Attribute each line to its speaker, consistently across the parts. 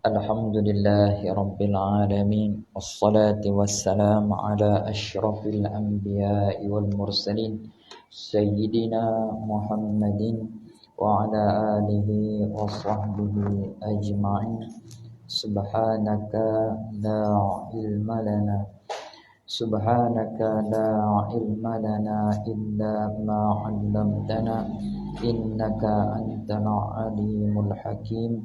Speaker 1: Alhamdulillahi Rabbil Alamin. Wassalatu wassalamu ala ashrafil anbiya'i wal mursalin Sayyidina Muhammadin wa ala alihi wa sahbihi ajma'in. Subhanaka la ilma lana Subhanaka la ilma lana illa ma 'allamtana innaka antal alimul hakim.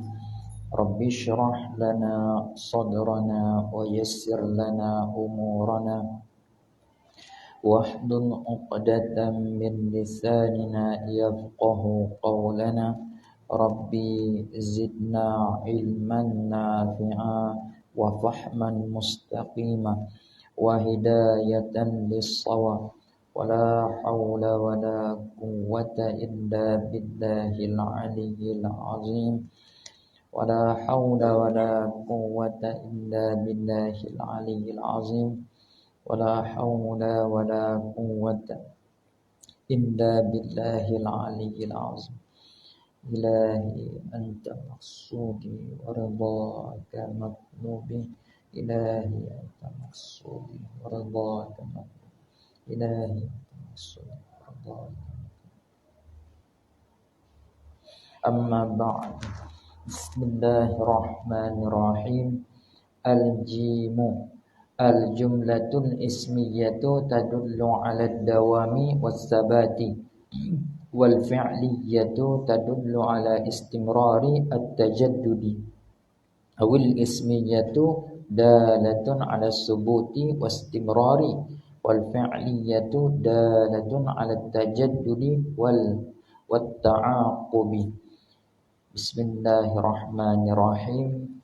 Speaker 1: Rabbi syrah lana sadrana wa yassir lana umurana wahdul 'uqdatam min lisanina yafqahu qawlana. Rabbi zidna ilman nafi'a wa fahman mustaqima wa hidayatan lis-shawab. Wala haula wala quwwata illa billahil aliyyil azim. Wala haula wala quwwata illa billahil aliyyil azim. Wala haula wala quwwata illa billahil aliyyil azim. Ilahi anta maqsudi wa ridhaka matlubi. Ilahi anta maqsudi wa ridhaka matlubi. Ilahi anta maqsudi wa ridhaka. Amma ba'd. Bismillahirrahmanirrahim. Al-jimu al-jumlatul ismiyatu tadullu ala ad-dawami was-sabati wal fi'liyatu tadullu ala istimrari at-tajaddudi awil ismiyatu dalatun ala subuti wastimrari wal fi'liyatu dalatun ala at-tajaddudi wat ta'aqubi. Bismillahirrahmanirrahim.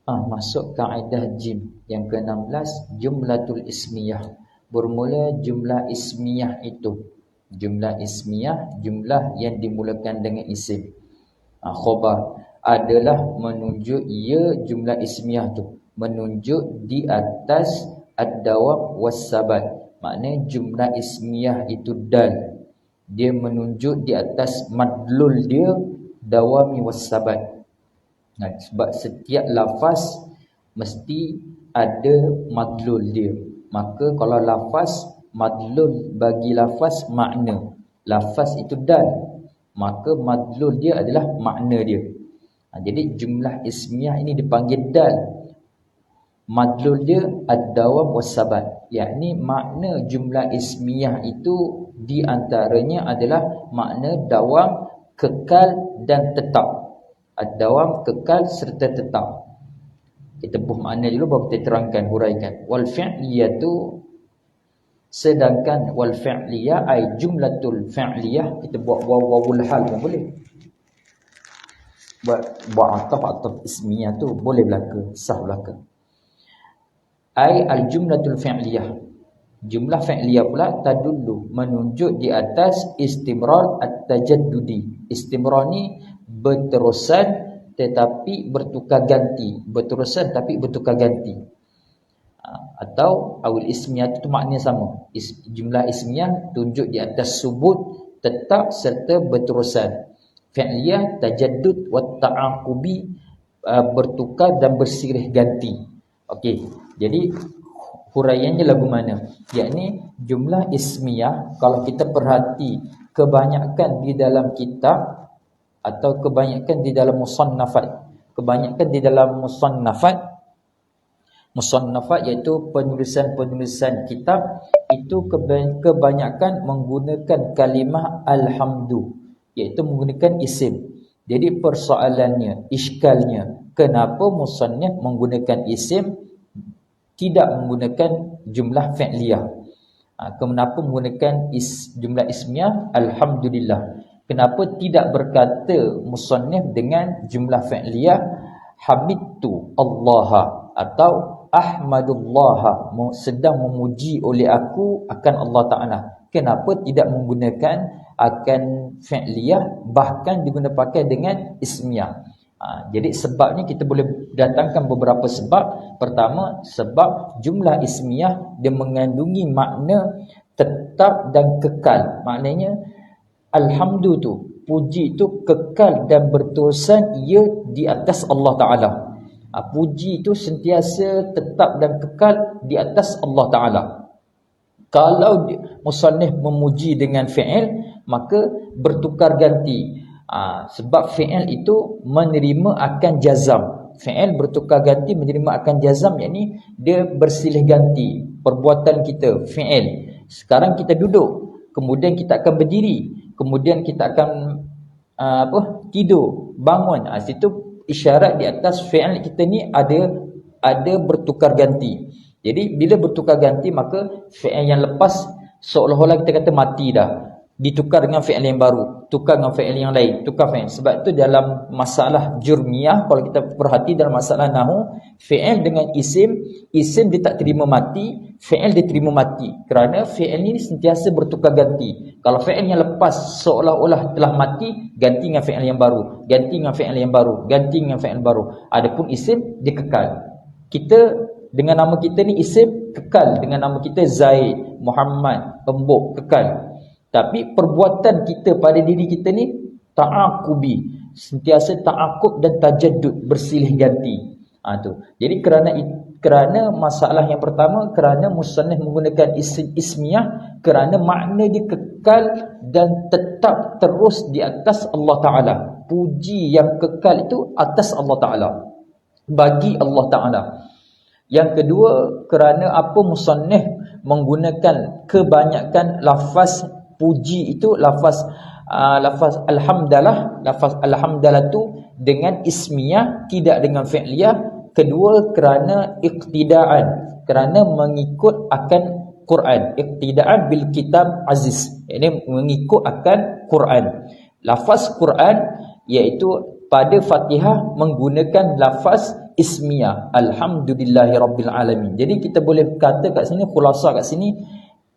Speaker 1: Masuk kaedah jim yang ke-16, jumlatul ismiyah. Bermula jumlah ismiyah itu. Jumlah ismiyah, jumlah yang dimulakan dengan isim. Khabar adalah menunjuk ia jumlah ismiyah tu, menunjuk di atas ad-dawam was-sabat. Maknanya jumlah ismiyah itu dal. Dia menunjuk di atas madlul dia dawami was-sabat. Sebab setiap lafaz mesti ada madlul dia. Maka kalau lafaz madlul bagi lafaz makna, lafaz itu dal, maka madlul dia adalah makna dia. Jadi jumlah ismiyah ini dipanggil dal. Madlul dia ad-dawam was-sabat, yakni makna jumlah ismiyah itu di antaranya adalah makna dawam, kekal dan tetap. Ad-dawam, kekal serta tetap. Kita buh makna dulu baru kita terangkan, huraikan. Wal fi'liyatu, sedangkan wal fi'liyah ay jumlatul fi'liyah, kita buat wawul hal pun boleh. Buat ataf ismiyah tu boleh belaka, sah belaka. Ay al jumlatul fi'liyah. Jumlah fi'liyah pula tadullu, menunjuk di atas istimrar at-tajaddudi. Istimrar ni berterusan tetapi bertukar ganti, berterusan tapi bertukar ganti. Atau awil ismiyah itu maknanya sama. Jumlah ismiyah tunjuk di atas subut, tetap serta berterusan. Fi'liyah tajaddud wa ta'aqubi, bertukar dan bersilih ganti. Okey. Jadi huraiannya lagu mana? Yakni jumlah ismiyah, kalau kita perhati kebanyakan di dalam kitab atau kebanyakan di dalam musannafat, kebanyakan di dalam musannafat iaitu penulisan-penulisan kitab, itu kebanyakan menggunakan kalimah alhamdu, iaitu menggunakan isim. Jadi persoalannya, iskalnya, kenapa musannif menggunakan isim, tidak menggunakan jumlah fi'liyah? Kenapa menggunakan jumlah ismiyah alhamdulillah? Kenapa tidak berkata musannif dengan jumlah fi'liyah hamidtu Allah atau ahmadullah, sedang memuji oleh aku akan Allah Ta'ala? Kenapa tidak menggunakan akan fi'liyah, bahkan digunakan pakai dengan ismiyah? Jadi sebabnya kita boleh datangkan beberapa sebab. Pertama, sebab jumlah ismiyah dia mengandungi makna tetap dan kekal. Maknanya alhamdu tu puji itu kekal dan berterusan ia di atas Allah Ta'ala. Puji itu sentiasa tetap dan kekal di atas Allah Ta'ala. Kalau musannif memuji dengan fi'il, maka bertukar ganti. Sebab fi'il itu menerima akan jazam. Fi'il bertukar ganti menerima akan jazam, yakni dia bersilih ganti. Perbuatan kita, fi'il. Sekarang kita duduk, kemudian kita akan berdiri, kemudian kita akan tidur, bangun. Situ isyarat di atas fi'il kita ni ada bertukar ganti. Jadi bila bertukar ganti, maka fi'il yang lepas seolah-olah kita kata mati dah, ditukar dengan fi'il yang baru, tukar dengan fi'il yang lain, tukar fi'il. Sebab itu dalam masalah jurmiyah, kalau kita perhati dalam masalah nahu, fi'il dengan isim dia tak terima mati, fi'il dia terima mati. Kerana fi'il ni sentiasa bertukar ganti. Kalau fi'il yang lepas seolah-olah telah mati, ganti dengan fi'il yang baru, ganti dengan fi'il yang baru, ganti dengan fi'il baru. Adapun isim dia kekal. Kita dengan nama kita ni isim kekal, dengan nama kita Zaid, Muhammad, Embok, kekal. Tapi perbuatan kita pada diri kita ni ta'aqubi, sentiasa ta'aqub dan tajaddud, bersilih ganti. Tu. Jadi kerana masalah yang pertama, kerana musannif menggunakan isim ismiyah, kerana makna dia kekal dan tetap terus di atas Allah Ta'ala. Puji yang kekal itu atas Allah Ta'ala, bagi Allah Ta'ala. Yang kedua, kerana apa musannif menggunakan kebanyakan lafaz puji itu, lafaz alhamdulillah, lafaz alhamdulillah tu dengan ismiyah, tidak dengan fi'liyah. Kedua, kerana iqtidaan, kerana mengikut akan Quran, iqtidaan bil kitab aziz, ini mengikut akan Quran. Lafaz Quran iaitu pada Fatihah menggunakan lafaz ismiyah, alhamdulillahirabbil alamin. Jadi kita boleh kata kat sini, khulasah kat sini,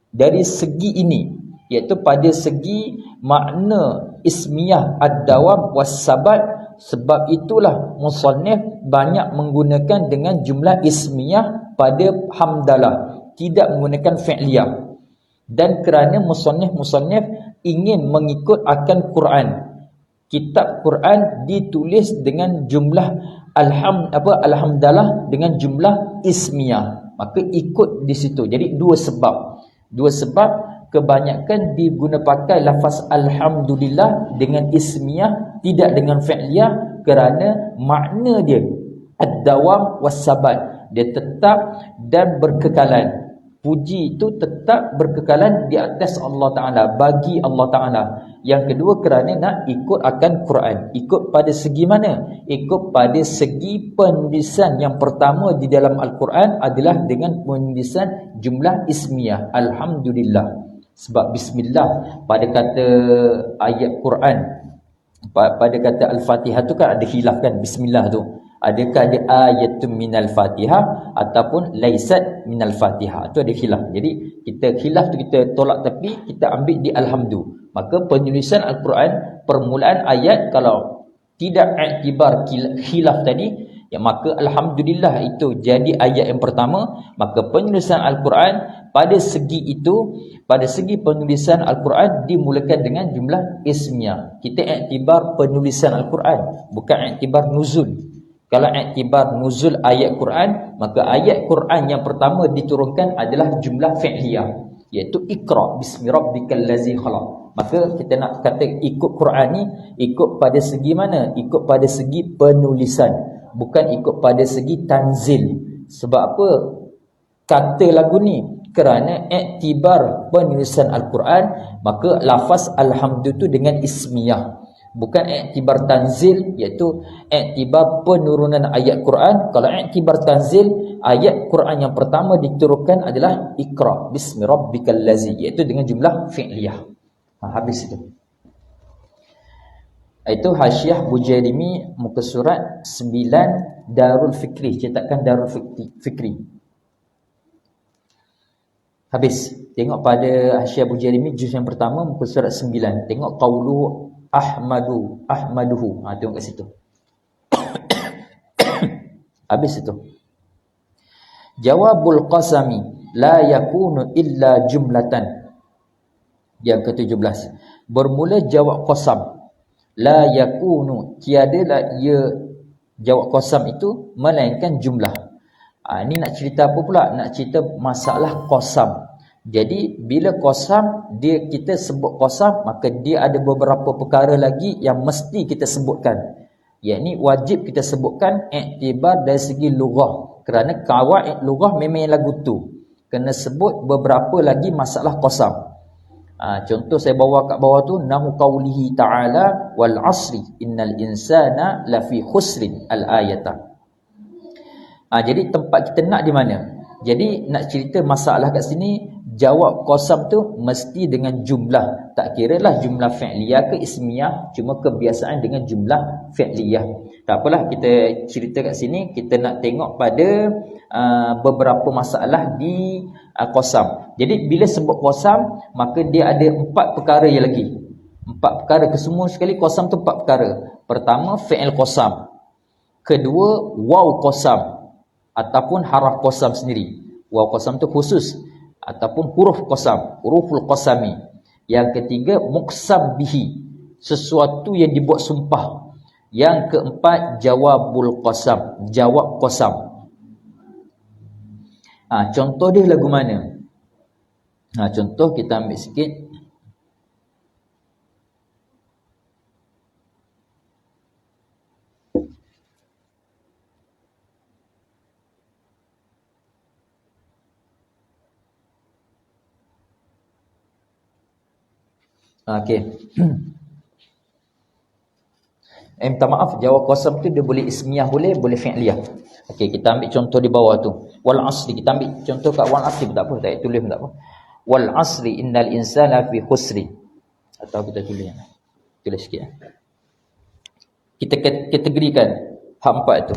Speaker 1: dari segi ini, iaitu pada segi makna ismiyah ad-dawam was-sabat. Sebab itulah musannif banyak menggunakan dengan jumlah ismiyah pada hamdalah, tidak menggunakan fi'liyah. Dan kerana musannif ingin mengikut akan Quran, kitab Quran ditulis dengan jumlah alhamdulillah dengan jumlah ismiyah, maka ikut di situ. Jadi dua sebab kebanyakan diguna pakai lafaz alhamdulillah dengan ismiyah, tidak dengan fi'liyah, kerana makna dia ad-dawam was-sabat, dia tetap dan berkekalan. Puji itu tetap berkekalan di atas Allah Ta'ala, bagi Allah Ta'ala. Yang kedua, kerana nak ikut akan Quran. Ikut pada segi mana? Ikut pada segi penulisan. Yang pertama di dalam Al-Quran adalah dengan penulisan jumlah ismiyah, alhamdulillah. Sebab bismillah pada kata ayat Quran, pada kata Al-Fatihah tu kan ada khilaf kan, bismillah tu. Adakah dia ayatun minal Fatihah ataupun laisat minal Fatihah? Itu ada khilaf. Jadi kita khilaf tu kita tolak tepi, kita ambil di alhamdu. Maka penulisan Al-Quran, permulaan ayat, kalau tidak iktibar khilaf tadi, ya maka alhamdulillah itu jadi ayat yang pertama. Maka penulisan Al-Quran pada segi itu, pada segi penulisan Al-Quran dimulakan dengan jumlah ismiyah. Kita iktibar penulisan Al-Quran, bukan iktibar nuzul. Kalau iktibar nuzul ayat Quran, maka ayat Quran yang pertama diturunkan adalah jumlah fi'liyah, iaitu Iqra bismi rabbikal ladzi khalaq. Maka kita nak kata ikut Quran ni, ikut pada segi mana? Ikut pada segi penulisan, bukan ikut pada segi tanzil. Sebab apa kata lagu ni? Kerana iktibar penulisan Al-Quran, maka lafaz alhamdulillah tu dengan ismiyah, bukan iktibar tanzil, iaitu iktibar penurunan ayat Quran. Kalau iktibar tanzil, ayat Quran yang pertama diturunkan adalah Iqra bismi rabbikal ladzi, iaitu dengan jumlah fi'liyah. Habis itu. Itu Hasyiah Bujairimi muka surat 9 Darul Fikri, cetakan Darul Fikri. Habis. Tengok pada Hasyiah Bujairimi juz yang pertama muka surat 9. Tengok qaulu ahmaduhu. Tengok kat situ. Habis itu. Jawabul qasami la yakunu illa jumlatan. Yang ke-17. Bermula jawab qasam. La yakunu, tiadalah ia jawab qasam itu melainkan jumlah. Ini nak cerita apa pula? Nak cerita masalah qasam. Jadi bila qasam, kita sebut qasam, maka dia ada beberapa perkara lagi yang mesti kita sebutkan. Yakni wajib kita sebutkan iktibar dari segi lughah. Kerana kawaid lughah memang yang lagu tu. Kena sebut beberapa lagi masalah qasam. Contoh saya bawa kat bawah tu, nahu qaulihi ta'ala wal asri innal insana lafi khusrin al-ayata. Jadi tempat kita nak di mana? Jadi nak cerita masalah kat sini, jawab qasam tu mesti dengan jumlah. Tak kira lah jumlah fi'liyah ke ismiyah, cuma kebiasaan dengan jumlah fi'liyah. Tak apalah, kita cerita kat sini, kita nak tengok pada beberapa masalah di qasam. Jadi bila sebut qasam, maka dia ada 4 perkara yang lagi. 4 perkara, kesemua sekali qasam tu 4 perkara. Pertama, fi'il qasam. Kedua, waw qasam ataupun haraf qasam sendiri. Waw qasam tu khusus, ataupun huruf qasam, huruful qasami. Yang ketiga, muqsam bihi, sesuatu yang dibuat sumpah. Yang keempat, jawabul qasam, jawab qasam. Contoh dia lagu mana? Contoh kita ambil sikit. Okey. Minta maaf, jawab qasam tu dia boleh ismiyah, boleh fi'liyah. Okey, kita ambil contoh di bawah tu. Wal asri, kita ambil contoh kat wal asri tak apa, tak tulis pun tak apa. Wal asri innal insana fi khusri. Atau kita tulis. Tulis sikit. Kita kategorikan hak 4 tu.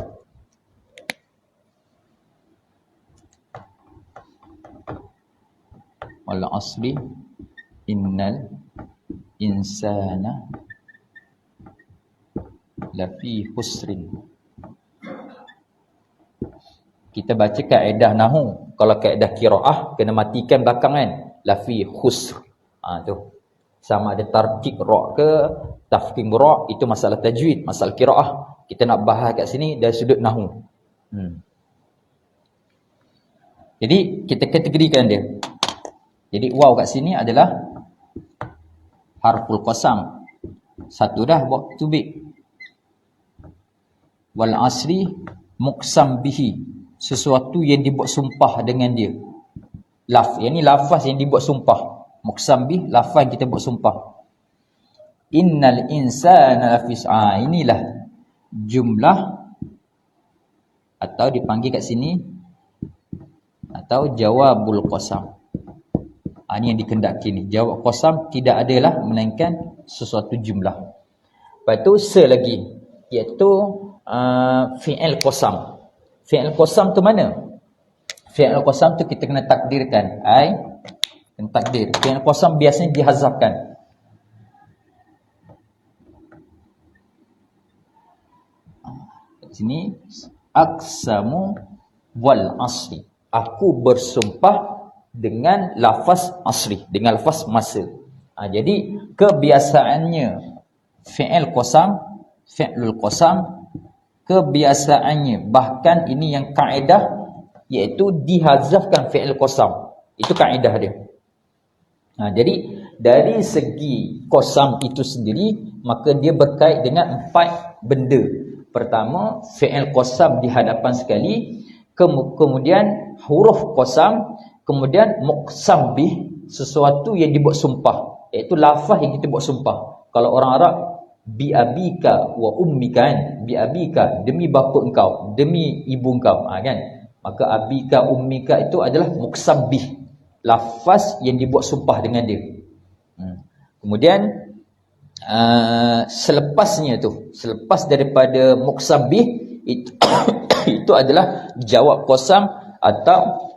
Speaker 1: Wal asri innal insana lafi khusrin. Kita baca kaedah nahu. Kalau kaedah qiraah kena matikan belakang kan, lafi khusr. Tu sama ada tarqiq ra ke tafkhim ra, itu masalah tajwid, masalah qiraah. Kita nak bahas kat sini dari sudut nahu. Jadi kita kategorikan dia. Jadi waw kat sini adalah harful qasam. Satu dah buat tubik. Wal asri muqsam bihi, sesuatu yang dibuat sumpah dengan dia. Yang ni lafaz yang dibuat sumpah. Muqsam bih, lafaz yang kita buat sumpah. Innal insana lafi inilah jumlah, atau dipanggil kat sini, atau jawabul qasam. Ini yang dikendaki ni. Jawab qasam tidak adalah melainkan sesuatu jumlah. Lepas tu selagi, iaitu fi'il qasam. Fi'il qasam tu mana? Fi'il qasam tu kita kena takdirkan. Kena takdir. Fi'il qasam biasanya dihazafkan. Di sini aqsamu wal asri. Aku bersumpah dengan lafaz asri, dengan lafaz masa. Jadi kebiasaannya fi'il qasam, fi'lul qasam, kebiasaannya, bahkan ini yang kaedah, iaitu dihazafkan fi'il qasam. Itu kaedah dia. Jadi dari segi qasam itu sendiri, maka dia berkait dengan 4 benda. Pertama, fi'il qasam di hadapan sekali, kemudian huruf qasam, kemudian muqsam bih, sesuatu yang dibuat sumpah, iaitu lafaz yang kita buat sumpah. Kalau orang Arab, bi abika wa ummika, kan? Bi abika, demi bapa engkau, demi ibu engkau, kan? Maka abika ummika itu adalah muqsam bih, lafaz yang dibuat sumpah dengan dia. Kemudian selepasnya tu, selepas daripada muqsam bih itu, itu adalah jawab qasam atau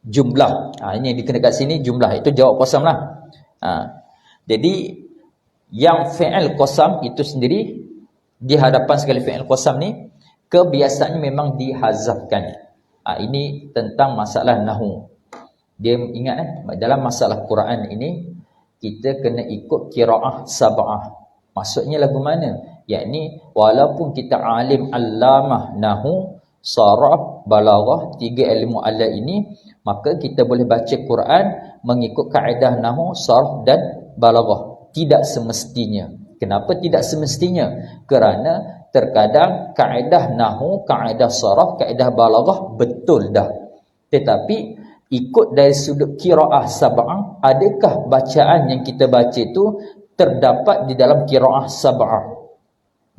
Speaker 1: jumlah. Ini yang dikena kat sini jumlah, itu jawab qasam lah. Jadi yang fi'il qasam itu sendiri, di hadapan sekali fi'il qasam ni, kebiasaannya memang dihazafkan. Ini tentang masalah nahu. Dia ingat dalam masalah Quran ini, kita kena ikut qiraah sab'ah. Maksudnya lagu mana? Yakni walaupun kita alim allamah nahu, saraf, balaghah, 3 ilmu alat ini, maka kita boleh baca Quran mengikut kaedah nahu, saraf dan balaghah. Tidak semestinya. Kenapa tidak semestinya? Kerana terkadang kaedah nahu, kaedah saraf, kaedah balaghah betul dah. Tetapi ikut dari sudut qiraah sab'ah, adakah bacaan yang kita baca itu terdapat di dalam qiraah sab'ah?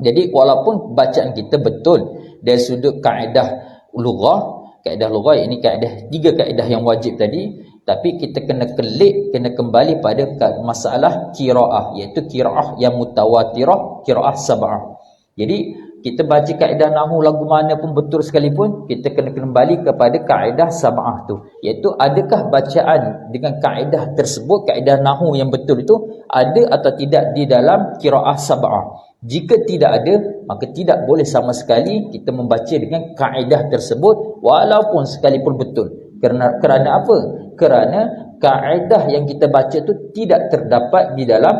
Speaker 1: Jadi walaupun bacaan kita betul dari sudut kaedah lughah, ini kaedah 3 kaedah yang wajib tadi, tapi kita kena kembali pada masalah qiraah, iaitu qiraah yang mutawatirah, qiraah sab'ah. Jadi kita baca kaedah nahu lagu mana pun betul sekalipun, kita kena kembali kepada kaedah sab'ah tu, iaitu adakah bacaan dengan kaedah tersebut, kaedah nahu yang betul itu ada atau tidak di dalam qiraah sab'ah. Jika tidak ada, maka tidak boleh sama sekali kita membaca dengan kaedah tersebut walaupun sekalipun betul. Kerana apa? Kerana kaedah yang kita baca itu tidak terdapat di dalam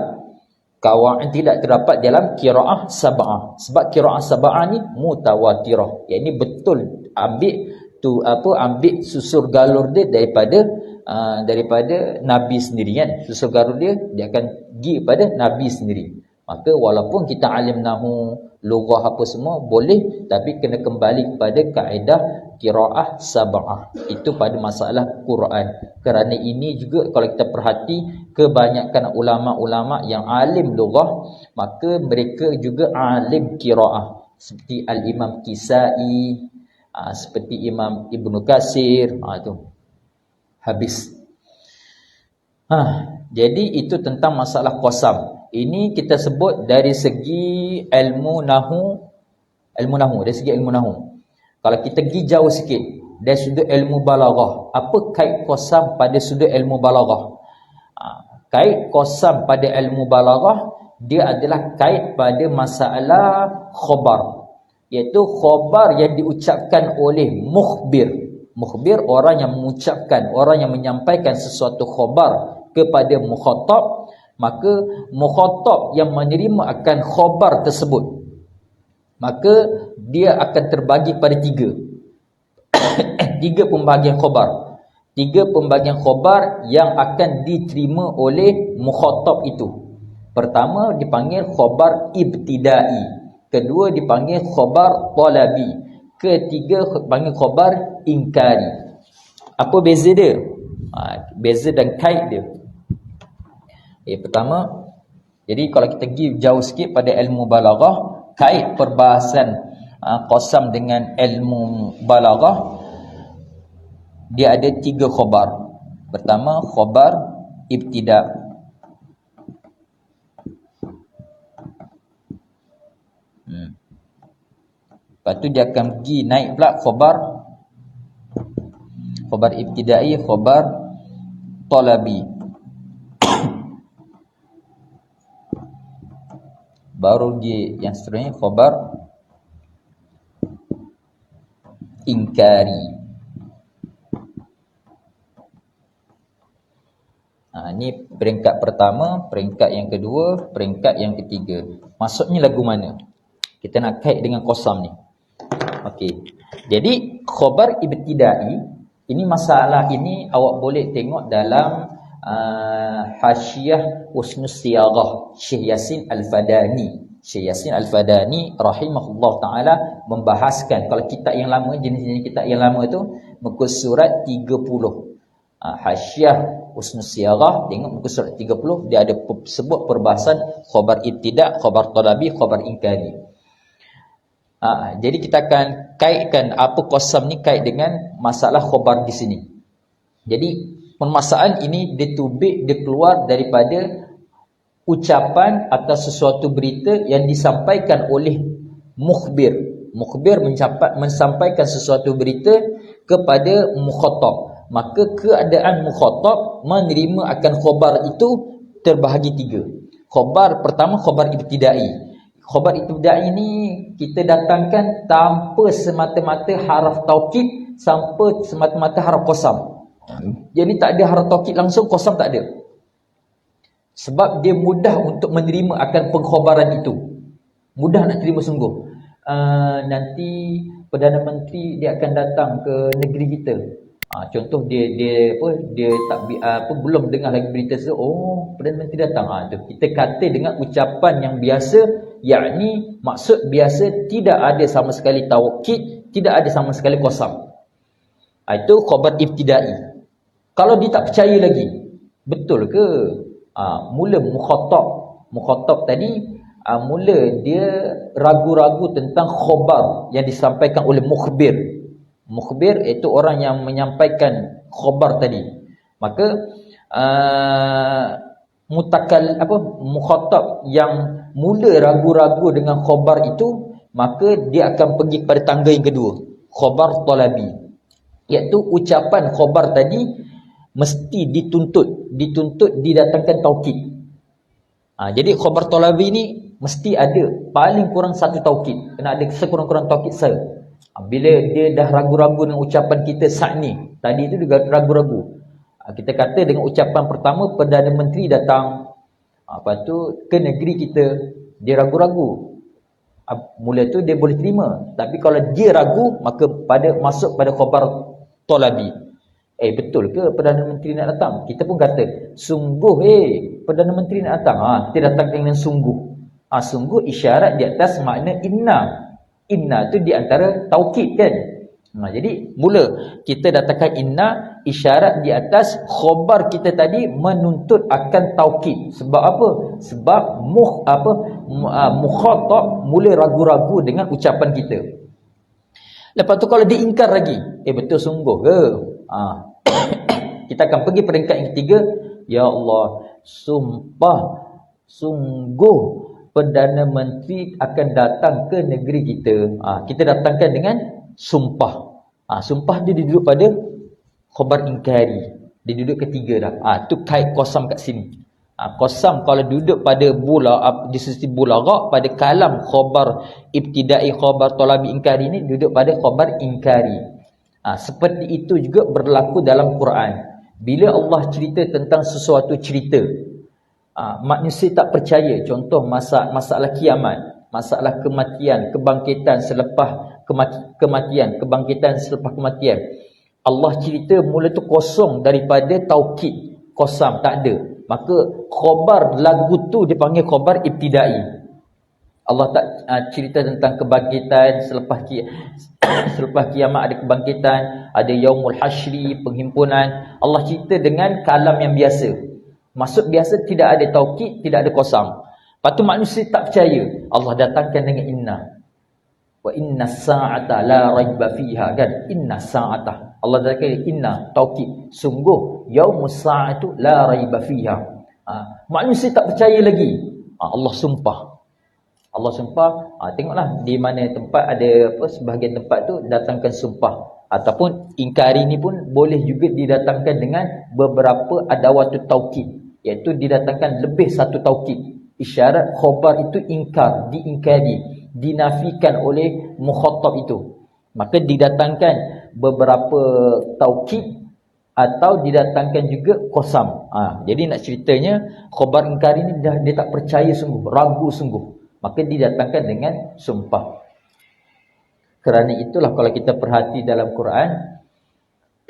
Speaker 1: tidak terdapat dalam qiraah sab'ah. Sebab qiraah sab'ah ni mutawatirah. Yang ini betul ambil susur galur dia daripada Nabi sendiri kan. Susur galur dia akan pergi pada Nabi sendiri. Maka walaupun kita alim nahu, lughah apa semua boleh, tapi kena kembali kepada kaedah qiraah sab'ah. Itu pada masalah Quran. Kerana ini juga kalau kita perhati, kebanyakan ulama-ulama yang alim lughah, maka mereka juga alim qiraah. Seperti Al-Imam Kisai, seperti Imam Ibnu Katsir, tu. Habis. Jadi itu tentang masalah qasam. Ini kita sebut dari segi ilmu nahu, dari segi ilmu nahu. Kalau kita pergi jauh sikit, dari sudut ilmu balaghah, apa kait qasam pada sudut ilmu balaghah? Kait qasam pada ilmu balaghah, dia adalah kait pada masalah khabar, iaitu khabar yang diucapkan oleh mukhbir. Mukhbir, orang yang mengucapkan, orang yang menyampaikan sesuatu khabar kepada mukhatab, maka mukhatab yang menerima akan khabar tersebut, maka dia akan terbagi pada 3 pembahagian khabar. 3 pembahagian khabar yang akan diterima oleh mukhatab itu. Pertama dipanggil khabar ibtidai, kedua dipanggil khabar talabi, ketiga dipanggil khabar inkari. Apa beza dia? Beza dan kait dia. Pertama, jadi kalau kita pergi jauh sikit pada ilmu balaghah, kait perbahasan qasam dengan ilmu balaghah, dia ada 3 khabar. Pertama, khabar ibtida'. Lepas tu dia akan pergi naik pula khabar ibtida'i, khabar talabi. Baru dia yang seterusnya khabar inkari. Ini peringkat pertama, peringkat yang kedua, peringkat yang ketiga. Maksudnya lagu mana? Kita nak kait dengan qasam ni. Okey. Jadi khabar ibtidai, ini masalah ini awak boleh tengok dalam Hasyiah Husnus Siyaghah Syekh Yasin Al-Fadani. Syekh Yasin Al-Fadani rahimahullah ta'ala membahaskan, kalau kitab yang lama, jenis-jenis kitab yang lama tu, muka surat 30. Hasyiah Husnus Siyaghah, tengok muka surat 30, dia ada sebut perbahasan khabar ibtida', khabar talabi, khabar inkari. Jadi kita akan kaitkan apa qasam ni kait dengan masalah khabar di sini. Jadi permasalahan ini dia keluar daripada ucapan atau sesuatu berita yang disampaikan oleh mukhbir. Mukhbir menyampaikan sesuatu berita kepada mukhatab. Maka keadaan mukhatab menerima akan khabar itu terbahagi 3. Khabar pertama, khabar ibtidai. Khabar ibtidai ini kita datangkan tanpa semata-mata haraf taukid, tanpa semata-mata haraf qasam. Jadi tak ada haraf taukid langsung, qasam tak ada. Sebab dia mudah untuk menerima akan pengkhabaran itu. Mudah nak terima sungguh. Nanti Perdana Menteri dia akan datang ke negeri kita. Contoh dia belum dengar lagi berita tu, oh Perdana Menteri datang. Tu kita kata dengan ucapan yang biasa, yakni maksud biasa, tidak ada sama sekali taukid, tidak ada sama sekali qasam. Itu khabar ibtidai. Kalau dia tak percaya lagi, betul ke? Mula mukhatab tadi, mula dia ragu-ragu tentang khabar yang disampaikan oleh mukhbir. Mukhbir itu orang yang menyampaikan khabar tadi. Maka mukhatab yang mula ragu-ragu dengan khabar itu, maka dia akan pergi kepada tangga yang kedua, khabar talabi, iaitu ucapan khabar tadi mesti dituntut didatangkan taukid. Jadi khabar talabi ni mesti ada paling kurang satu taukid, kena ada sekurang-kurang taukid sel. Bila dia dah ragu-ragu dengan ucapan kita saat ni, tadi itu dia ragu-ragu. Kita kata dengan ucapan pertama, Perdana Menteri datang, lepas tu ke negeri kita, dia ragu-ragu. Mula tu dia boleh terima. Tapi kalau dia ragu, maka masuk pada khabar talabi. Betul ke Perdana Menteri nak datang? Kita pun kata, sungguh Perdana Menteri nak datang. Kita datang dengan sungguh. Sungguh isyarat di atas makna inna. Inna tu di antara taukid kan. Jadi mula kita datangkan inna, isyarat di atas khabar kita tadi menuntut akan taukid. Sebab apa? Sebab mukhatab mula ragu-ragu dengan ucapan kita. Lepas tu kalau diingkar lagi, betul sungguh ke? Kita akan pergi peringkat yang ketiga. Ya Allah, sumpah sungguh Perdana Menteri akan datang ke negeri kita. Kita datangkan dengan sumpah. Sumpah dia duduk pada khabar ingkari. Dia duduk ketiga dah. Tu kait qasam kat sini. Qasam kalau duduk pada di sisi bulagha, pada kalam khabar ibtidai, khabar talabi ingkari ni duduk pada khabar ingkari. Seperti itu juga berlaku dalam Quran. Bila Allah cerita tentang sesuatu cerita, manusia tak percaya, contoh masalah kiamat, masalah kematian, kebangkitan selepas kematian, kebangkitan selepas kematian, Allah cerita mula tu kosong daripada taukid, qasam, tak ada. Maka khabar lagu tu dipanggil khabar ibtidai. Allah tak cerita tentang kebangkitan selepas kiamat, ada kebangkitan, ada yaumul hasyri, penghimpunan. Allah cerita dengan kalam yang biasa. Maksud biasa, tidak ada taukid, tidak ada qasam. Lepas tu manusia tak percaya. Allah datangkan dengan inna. Wa inna sa'ata la raiba fiha, kan? Inna sa'ata. Allah datangkan inna, taukid. Sungguh yaumus sa'atu la raiba fiha. Manusia tak percaya lagi. Allah sumpah. Allah sumpah. Tengoklah di mana tempat ada sebahagian tempat tu datangkan sumpah. Ataupun ingkari ni pun boleh juga didatangkan dengan beberapa adawatut taukid, iaitu didatangkan lebih satu taukid. Isyarat khabar itu ingkar, diingkari, dinafikan oleh mukhatab itu. Maka didatangkan beberapa taukid atau didatangkan juga qasam. Jadi nak ceritanya khabar ingkari ni dia tak percaya sungguh, ragu sungguh. Maka didatangkan dengan sumpah. Kerana itulah kalau kita perhati dalam Quran,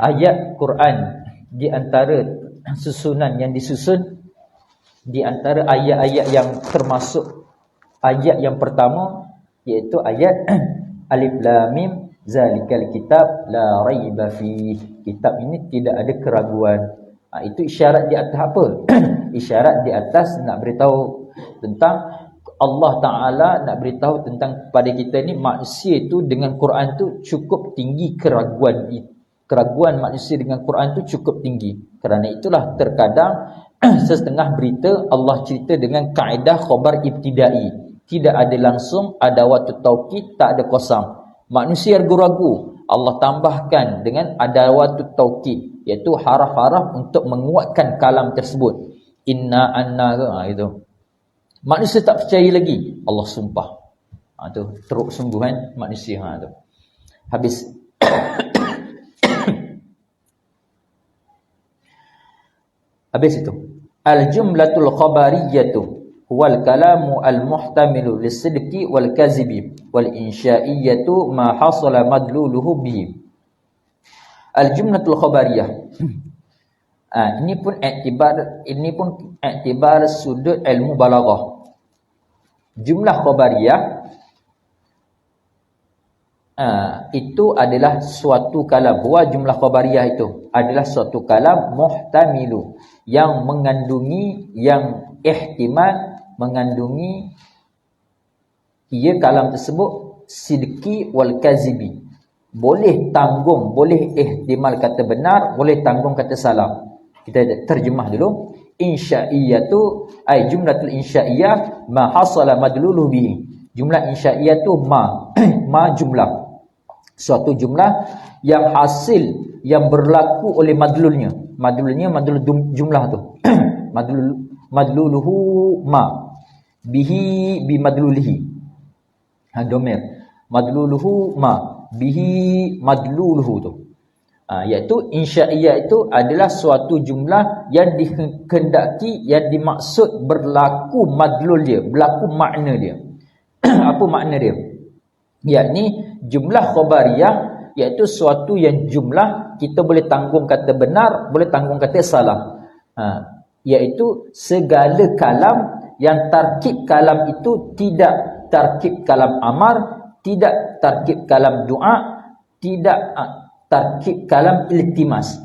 Speaker 1: ayat Quran di antara susunan yang disusun, di antara ayat-ayat yang termasuk ayat yang pertama, iaitu ayat Alif Lam Mim zalikal kitab la raiba fihi. Kitab ini tidak ada keraguan. Itu isyarat di atas apa? Isyarat di atas nak beritahu tentang Allah Ta'ala, nak beritahu tentang kepada kita ni, manusia tu dengan Quran tu cukup tinggi keraguan. Keraguan manusia dengan Quran tu cukup tinggi. Kerana itulah terkadang setengah berita Allah cerita dengan kaedah khabar ibtidai. Tidak ada langsung adawatut taukid, tak ada qasam. Manusia ragu-ragu, Allah tambahkan dengan adawatut taukid, iaitu haraf-haraf untuk menguatkan kalam tersebut. Inna anna, itu. Manusia tak percaya lagi, Allah sumpah. Tu teruk sungguh kan manusia. Tu habis. Habis itu Al-jumlatul khabariyatu huwal kalamu al-muhtamilu lisidqi wal kazibi wal insya'iyatu ma hasala madluluhu bihi. Al-jumlatul khabariyah. Ini pun iktibar sudut ilmu balaghah. Jumlah khabariyah itu adalah suatu kalam. Buah jumlah khabariyah itu adalah suatu kalam muhtamilu, yang mengandungi, yang ihtimal mengandungi ia kalam tersebut sidqi wal kazibi. Boleh tanggung, boleh ihtimal kata benar, boleh tanggung kata salah. Kita terjemah dulu. Insya'iyatu ay jumlatul insya'iyah ma hasala madluluhu bihi. Jumlah insya'iyah tu ma jumlah, suatu jumlah yang hasil, yang berlaku oleh madlulnya. Madlul jumlah tu. Madluluhu ma bihi bi madlulihi. Domir. Madluluhu ma bihi madluluhu tu. Iaitu insya'iyah itu adalah suatu jumlah yang dikehendaki, yang dimaksud berlaku madlul dia, berlaku makna dia. Apa makna dia? Yakni jumlah khabariyah iaitu suatu yang jumlah kita boleh tanggung kata benar, boleh tanggung kata salah. Iaitu segala kalam yang tarkib kalam itu tidak tarkib kalam amar, tidak tarkib kalam doa, tidak tarkib kalam iltimas.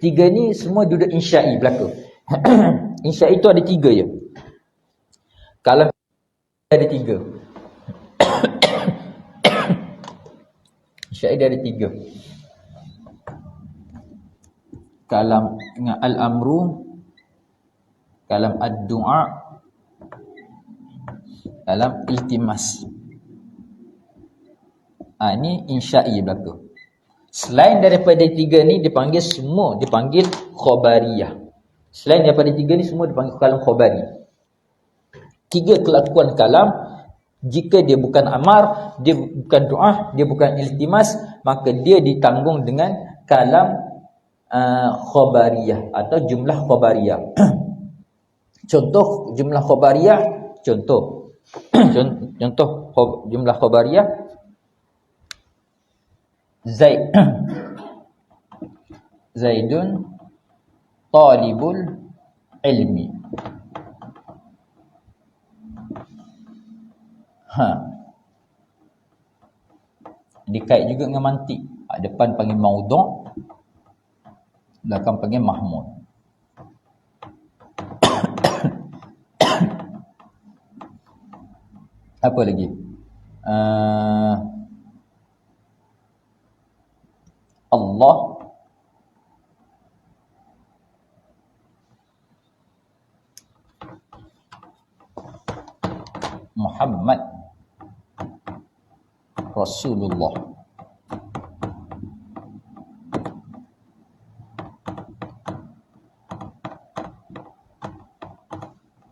Speaker 1: Tiga ni semua duduk insya'i belaka. Insya'i itu ada 3 je. Kalam ada 3. Insya'i dia ada 3. Kalam al-amru, kalam ad-du'a, kalam iltimas. Ini insya'i belaka. Selain daripada 3 ni dipanggil khabariyah. Selain daripada 3 ni semua dipanggil kalam khabari. 3 kelakuan kalam, jika dia bukan amar, dia bukan doa, dia bukan iltimas, maka dia ditanggung dengan kalam khabariyah atau jumlah khabariyah. Contoh jumlah khabariyah, contoh jumlah khabariyah. Zaidun talibul ilmi. Dikait juga dengan mantik. Depan panggil maudhu', belakang panggil mahmud. Apa lagi? Allah Muhammad Rasulullah.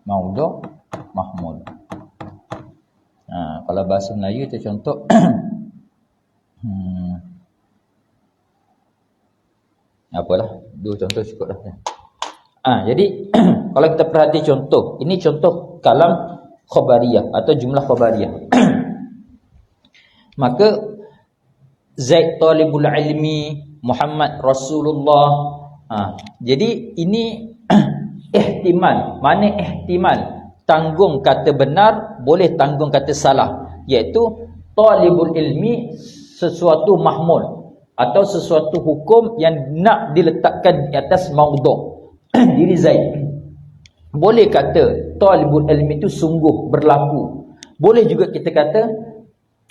Speaker 1: Maudhu' mahmud. Kalau bahasa Melayu tu contoh apalah, 2 contoh cukup dah. Jadi kalau kita perhati contoh, ini contoh kalam khabariyah atau jumlah khabariyah. Maka Zaid talibul ilmi, Muhammad Rasulullah. Jadi ini ihtimal. Mana ihtimal? Tanggung kata benar, boleh tanggung kata salah. Iaitu talibul ilmi sesuatu mahmul atau sesuatu hukum yang nak diletakkan di atas maudhu'. Diri Zaid. Boleh kata talibul ilmi itu sungguh berlaku. Boleh juga kita kata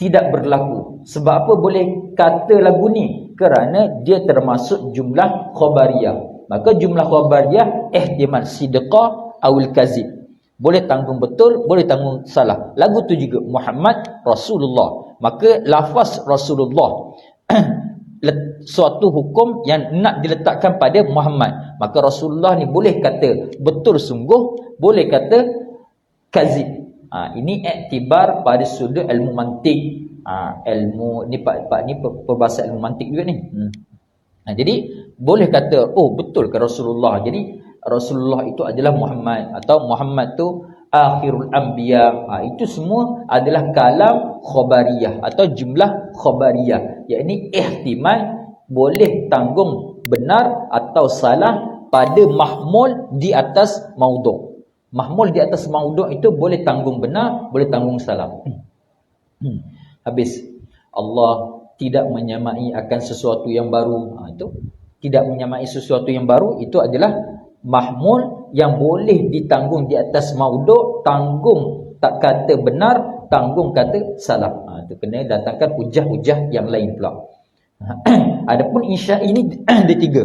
Speaker 1: tidak berlaku. Sebab apa boleh kata lagu ni? Kerana dia termasuk jumlah khabariyah. Maka jumlah khabariyah ihtimal sidqa awil kazib. Boleh tanggung betul, boleh tanggung salah. Lagu tu juga Muhammad Rasulullah. Maka lafaz Rasulullah suatu hukum yang nak diletakkan pada Muhammad. Maka Rasulullah ni boleh kata betul sungguh, boleh kata kazib. Ini iktibar pada sudut ilmu mantik. Ilmu ni pak ni perbahasan ilmu mantik juga ni. Jadi boleh kata oh betul ke Rasulullah. Jadi Rasulullah itu adalah Muhammad, atau Muhammad tu akhirul anbiya. Itu semua adalah kalam khabariyah atau jumlah khabariyah, yakni ihtimal boleh tanggung benar atau salah pada mahmul di atas maudhu'. Mahmul di atas maudhu' itu boleh tanggung benar, boleh tanggung salah. Habis. Allah tidak menyamai akan sesuatu yang baru. Itu tidak menyamai sesuatu yang baru, itu adalah mahmul yang boleh ditanggung di atas maudhu', tanggung tak kata benar, tanggung kata salah. Itu kena datangkan hujah-hujah yang lain pula. Adapun insya'i ni ada tiga.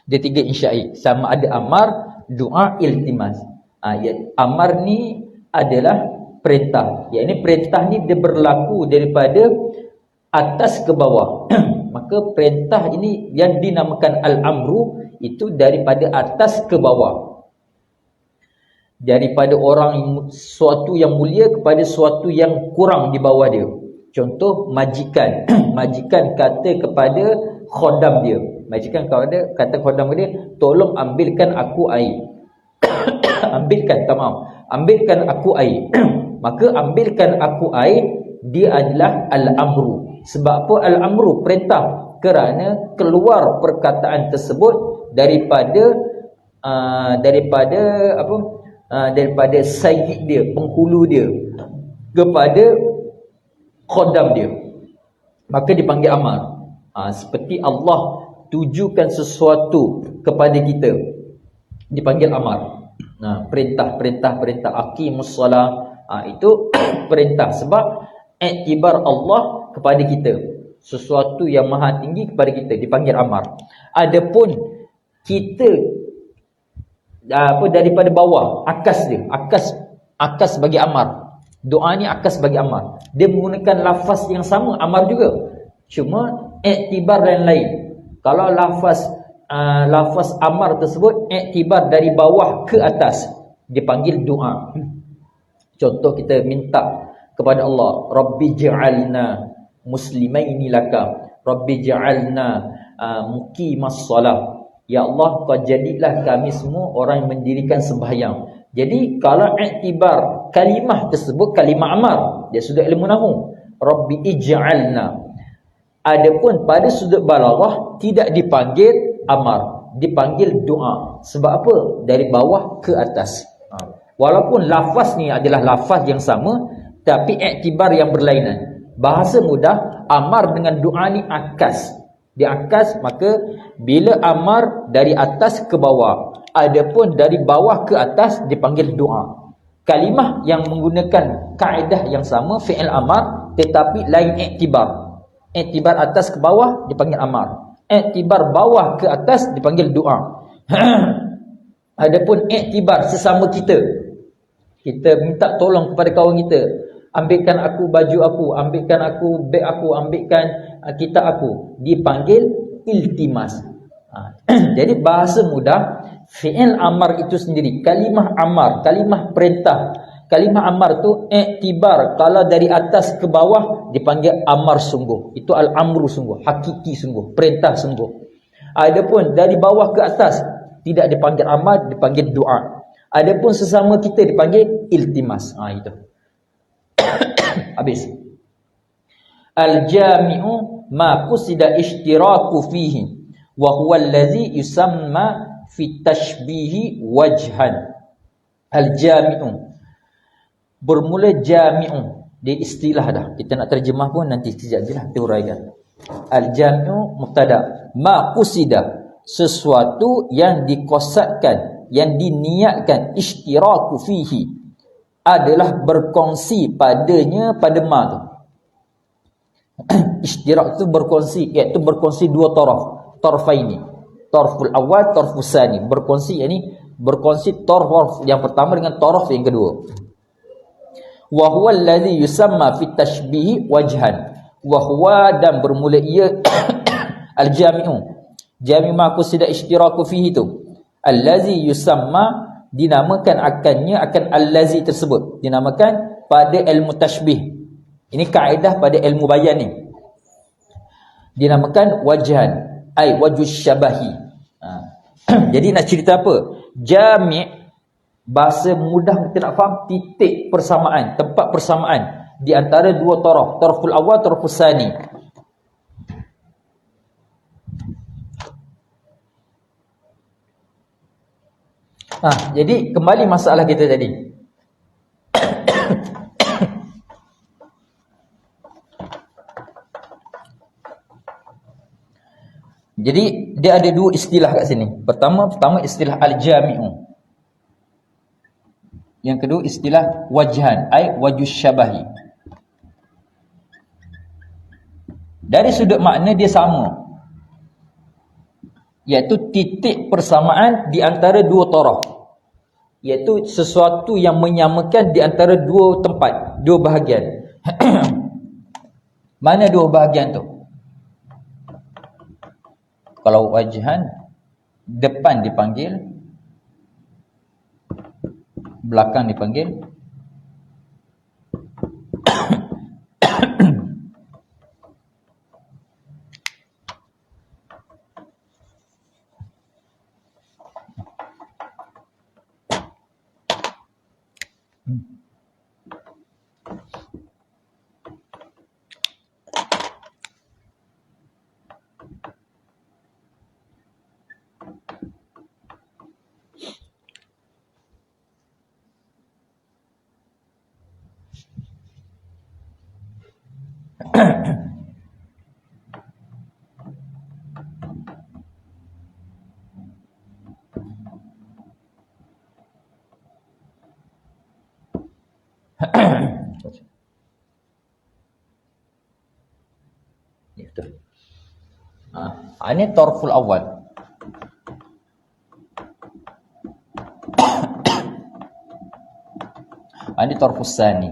Speaker 1: Dia tiga insya'i. Sama ada amar, doa, iltimas. Amar ni adalah perintah. Yang ini perintah ni dia berlaku daripada atas ke bawah. Maka perintah ini yang dinamakan al-amru itu daripada atas ke bawah. Daripada orang suatu yang mulia kepada suatu yang kurang di bawah dia. Contoh majikan. Majikan kata kepada khodam dia. Majikan kata khodam dia, tolong ambilkan aku air. Ambilkan aku air. Maka ambilkan aku air, dia adalah al-amru. Sebab apa al-amru? Perintah. Kerana keluar perkataan tersebut daripada sayyid dia, penghulu dia, kepada khodam dia. Maka dipanggil amar. Seperti Allah tujukan sesuatu kepada kita, dipanggil amar. Perintah. Aqimus salah. Itu perintah. Sebab iktibar Allah kepada kita, sesuatu yang maha tinggi kepada kita, dipanggil amar. Adapun kita daripada bawah, akas dia, akas bagi amar. Doa ni akas bagi amar. Dia menggunakan lafaz yang sama, amar juga, cuma iktibar yang lain. Kalau lafaz amar tersebut iktibar dari bawah ke atas, dipanggil doa. Contoh kita minta kepada Allah, Rabbi ja'alna muslimaini laka, Rabbi ja'alna muqimas salah. Ya Allah, kau jadilah kami semua orang yang mendirikan sembahyang. Jadi kalau iktibar kalimah tersebut kalimah amar, dia sudut ilmu nahwu, Rabbi ij'alna. Adapun pada sudut balaghah tidak dipanggil amar, dipanggil doa. Sebab apa? Dari bawah ke atas. Walaupun lafaz ni adalah lafaz yang sama, tapi iktibar yang berlainan. Bahasa mudah, amar dengan doa ni akas. Dia akas, maka bila amar dari atas ke bawah, adapun dari bawah ke atas dipanggil doa. Kalimah yang menggunakan kaedah yang sama, fi'il amar, tetapi lain iktibar. Iktibar atas ke bawah dipanggil amar. Iktibar bawah ke atas dipanggil doa. Adapun iktibar sesama kita minta tolong kepada kawan kita, ambilkan aku baju aku, ambilkan aku beg aku, ambilkan kitab aku, dipanggil iltimas. Jadi bahasa mudah, fi'il amar itu sendiri, kalimah amar, kalimah perintah. Kalimah amar tu iktibar, kalau dari atas ke bawah dipanggil amar sungguh. Itu al-amru sungguh, hakiki sungguh, perintah sungguh. Adapun dari bawah ke atas tidak dipanggil amar, dipanggil doa. Adapun sesama kita dipanggil iltimas. Itu. Habis. Al-jami'u ma qusida ishtiraku fihi wa huwa allazi yusamma fi tashbihi wajhan. Al-jami'u bermula jami'u, dia istilah dah. Kita nak terjemah pun nanti sekejap je lah, kita uraikan. Al-jami'u mubtada, ma qusida, sesuatu yang dikosadkan, yang diniatkan, ishtiraku fihi, adalah berkongsi padanya, pada ma tu. Ishtirak tu berkongsi, iaitu berkongsi dua taraf, tarfaini, tarful awal, tarful sani, berkongsi, yakni berkongsi taraf yang pertama dengan taraf yang kedua. Wa huwa allazi yusamma fi tashbihi wajhan, wa huwa, dan bermula ia al-jami'u, jami' ma qusida ishtiraku fihi tu, allazi yusamma, dinamakan akannya, akan allazi tersebut dinamakan pada ilmu tashbih. Ini kaedah pada ilmu bayan ni, dinamakan wajhan, ay wajhus syabahi. Jadi nak cerita apa? Jami' bahasa mudah kita nak faham, titik persamaan, tempat persamaan di antara dua taraf, taraful awal, taraful sani. Jadi kembali masalah kita tadi. Jadi dia ada dua istilah kat sini. Pertama istilah al-jami'u. Yang kedua istilah wajhan, ai wajhus syabahi. Dari sudut makna dia sama, iaitu titik persamaan di antara dua taraf, iaitu sesuatu yang menyamakan di antara dua tempat, dua bahagian. Mana dua bahagian tu? Kalau wajhan, depan dipanggil, belakang dipanggil. Ini tarful awal. Ini tarful sani.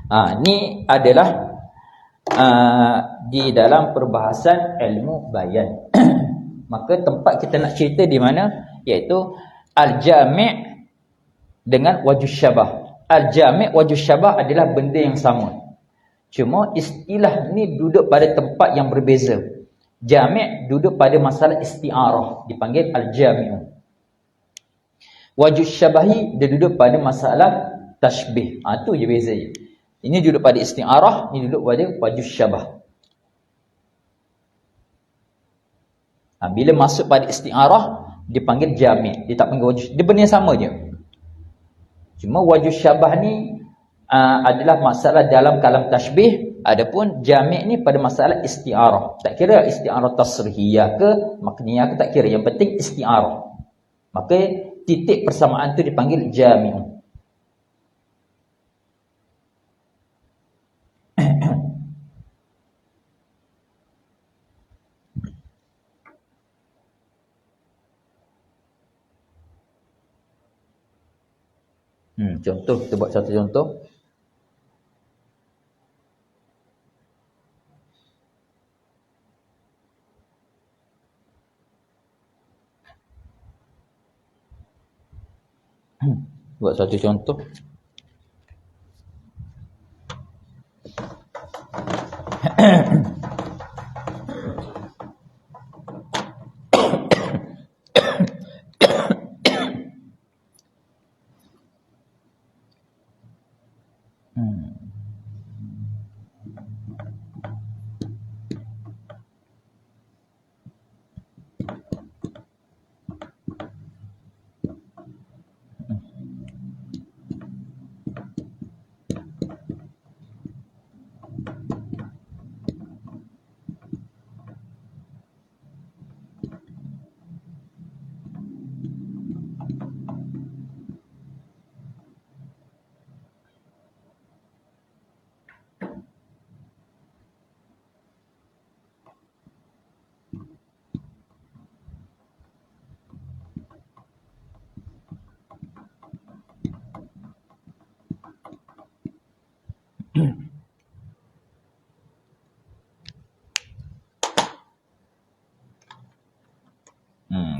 Speaker 1: Ini adalah di dalam perbahasan ilmu bayan. Maka tempat kita nak cerita di mana, iaitu al-jami' dengan wajhus syabah. Al-jami' wajhus syabah adalah benda yang sama. Cuma istilah ni duduk pada tempat yang berbeza. Jami' duduk pada masalah isti'arah, dipanggil al-jami'u. Wajhus syabahi dia duduk pada masalah tashbih. Tu je beza je. Ini duduk pada isti'arah, ini duduk pada wajhus syabah. Bila masuk pada isti'arah, dipanggil jami'. Dia tak panggil wajhus. Dia benda yang sama je. Cuma wajhus syabah ni adalah masalah dalam kalam tashbih. Adapun jami' ni pada masalah isti'arah. Tak kira isti'arah tasrihiyah ke makniyah ke, tak kira. Yang penting isti'arah. Maka titik persamaan tu dipanggil jami'u. Contoh, kita buat satu contoh. Buat satu contoh.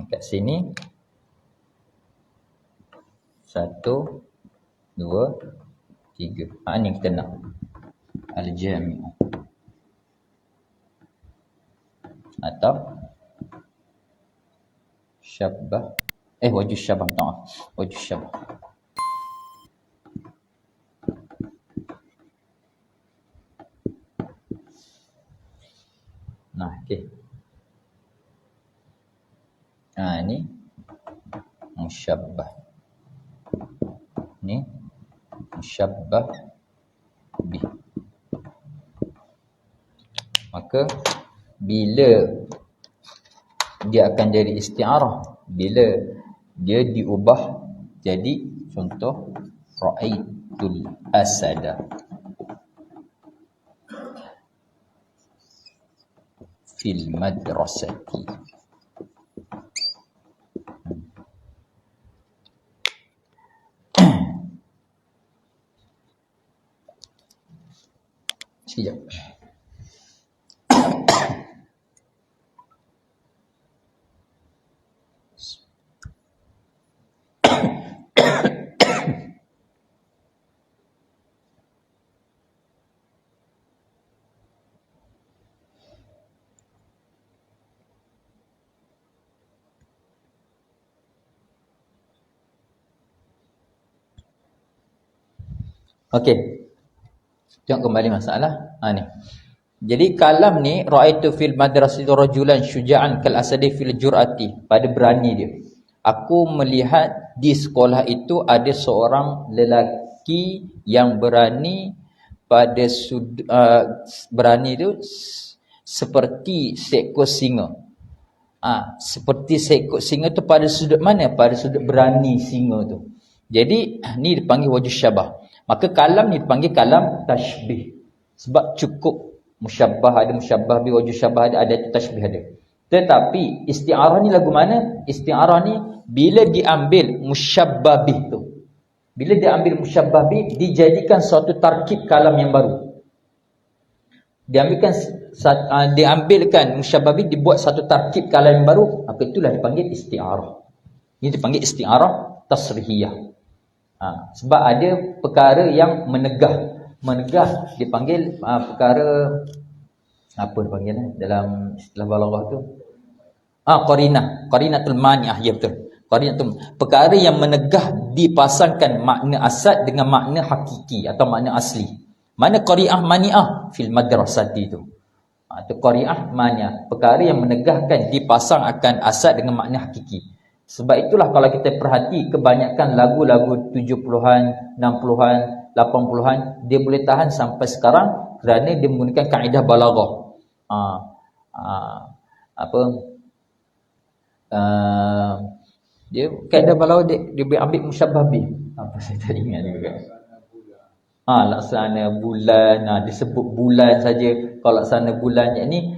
Speaker 1: Kat sini 1, 2, 3. Ni kita nak al-jami'. atau syabbah, wajh syabah, wajh syabah. Nah, okey. Ini musyabbah. Ni musyabbah bih. Maka bila dia akan jadi isti'arah, bila dia diubah jadi contoh ra'aitul asada fil madrasati. Sekejap. Okey. Tengok kembali masalah. Ni. Jadi kalam ni ra'aitu fil madrasati rajulan syuja'an kal asadi fil jur'ati, pada berani dia. Aku melihat di sekolah itu ada seorang lelaki yang berani pada berani tu seperti seekor singa. Seperti seekor singa tu pada sudut mana? Pada sudut berani singa tu. Jadi ni dipanggil wajh syabah. Maka kalam ni dipanggil kalam tashbih. Sebab cukup musyabbah ada, musyabbah bi, wajh syabah ada tashbih ada. Tetapi isti'arah ni lagu mana? Isti'arah ni bila diambil musyabbah bih tu. Bila diambil musyabbah bih, dijadikan suatu tarkib kalam yang baru. Diambilkan musyabbah bih, dibuat satu tarkib kalam yang baru, maka itulah dipanggil isti'arah. Ini dipanggil isti'arah tasrihiyah. Sebab ada perkara yang menegah dipanggil perkara apa dipanggil dalam istilah balaghah tu, qarinatul mani'ah. Ya betul, qarinatul, perkara yang menegah dipasangkan makna asal dengan makna hakiki atau makna asli. Mana qari'ah mani'ah fil madrasati tu. Itu qari'ah mani'ah, perkara yang menegahkan dipasang akan asal dengan makna hakiki. Sebab itulah kalau kita perhati kebanyakan lagu-lagu 70-an, 60-an, 80-an, dia boleh tahan sampai sekarang kerana dia menggunakan kaedah balaghah. Dia kaedah balaghah dia boleh ambil musyabbah bih. Apa saya tak ingat juga. Laksana bulan, disebut bulan saja. Kalau laksana bulan ni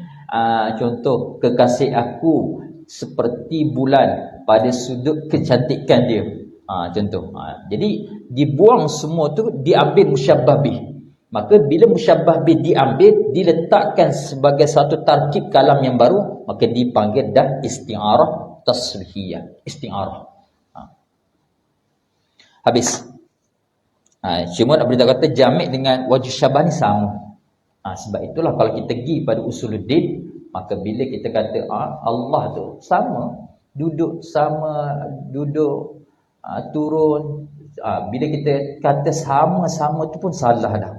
Speaker 1: contoh kekasih aku seperti bulan pada sudut kecantikan dia. Contoh. Jadi dibuang semua tu, diambil musyabbah bih. Maka bila musyabbah bih diambil, diletakkan sebagai satu tarkib kalam yang baru, maka dipanggil dah isti'arah tasrihiyah. Isti'arah. Habis. Cuma nak beritahu kata jamik dengan wajh syabah ni sama. Sebab itulah kalau kita pergi pada usuluddin, maka bila kita kata Allah tu sama, duduk sama, duduk turun, bila kita kata sama-sama tu pun salah dah.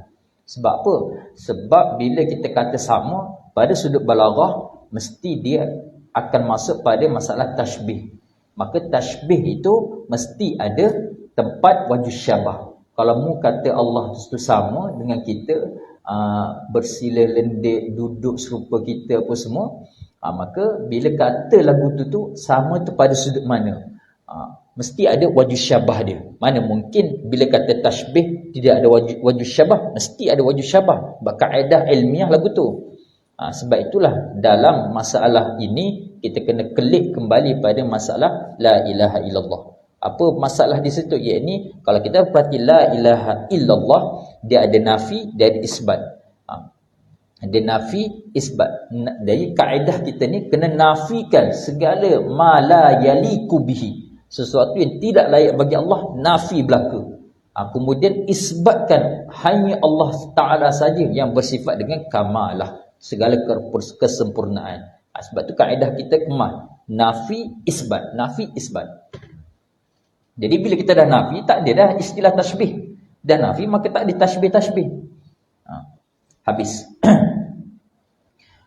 Speaker 1: Sebab apa? Sebab bila kita kata sama, pada sudut balaghah mesti dia akan masuk pada masalah tashbih. Maka tashbih itu mesti ada tempat wajh syabah. Kalau mu kata Allah itu sama dengan kita, bersila lendik, duduk serupa kita apa semua, maka bila kata lagu tu sama tu pada sudut mana? Mesti ada wajh syabah dia. Mana mungkin bila kata tashbih tidak ada wajh syabah? Mesti ada wajh syabah. Sebab kaedah ilmiah lagu tu. Sebab itulah dalam masalah ini kita kena kelik kembali pada masalah la ilaha illallah. Apa masalah di situ? Iaitu kalau kita perhati la ilaha illallah, dia ada nafi, dia ada isbat. Dia nafi, isbat. Dari kaedah kita ni kena nafikan segala ma la yaliku bihi. Sesuatu yang tidak layak bagi Allah, nafi belaka. Kemudian isbatkan hanya Allah Ta'ala saja yang bersifat dengan kamalah, segala kesempurnaan. Sebab tu kaedah kita kemas. Nafi, isbat. Nafi, isbat. Jadi bila kita dah nafi, tak ada dah istilah tashbih. Dah nafi, maka tak ada tashbih-tashbih. Habis.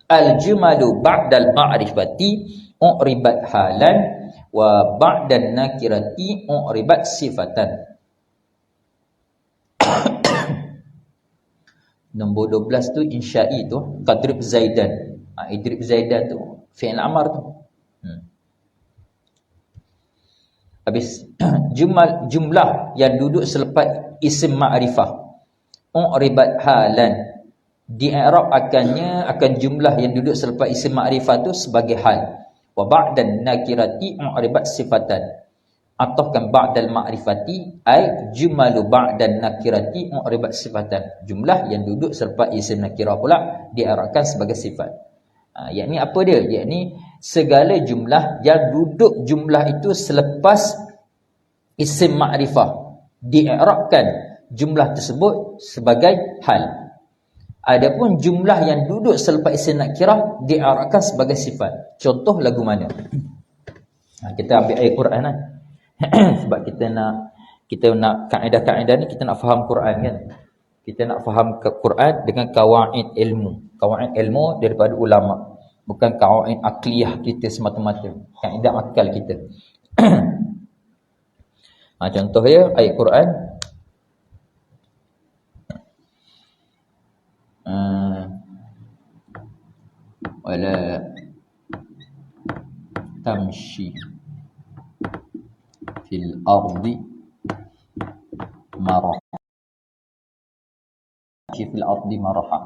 Speaker 1: Al-jumalu ba'dal ma'rifati u'ribat halan wa ba'dan nakirati u'ribat sifatan. Nombor 12 tu insya'i tu, qadrib zaidan. Idrib zaidan tu fi'il amar tu. Habis jumlah yang duduk selepas isim ma'rifah u'ribat halan, di i'rab akan jumlah yang duduk selepas isim ma'rifah tu sebagai hal. Wa ba'dan nakirati u'ribat sifatan, atau kan ba'dal ma'rifati ay jumalu ba'dan nakirati u'ribat sifatan, jumlah yang duduk selepas isim nakirah pula diarahkan sebagai sifat. Yakni apa dia? Yakni segala jumlah yang duduk jumlah itu selepas isim ma'rifah diarahkan jumlah tersebut sebagai hal. Adapun jumlah yang duduk selepas isim nakirah diarahkan sebagai sifat. Contoh lagu mana? Kita ambil ayat Quran lah. Sebab kita nak kaedah-kaedah ni, kita nak faham Quran kan. Kita nak faham Quran dengan kawaid ilmu. Kawaid ilmu daripada ulama, bukan kawaid akliyah kita semata-mata, kaedah akal kita. Contoh ya ayat Quran. Wala tamshi fil ardi maraha. Fil ardi maraha.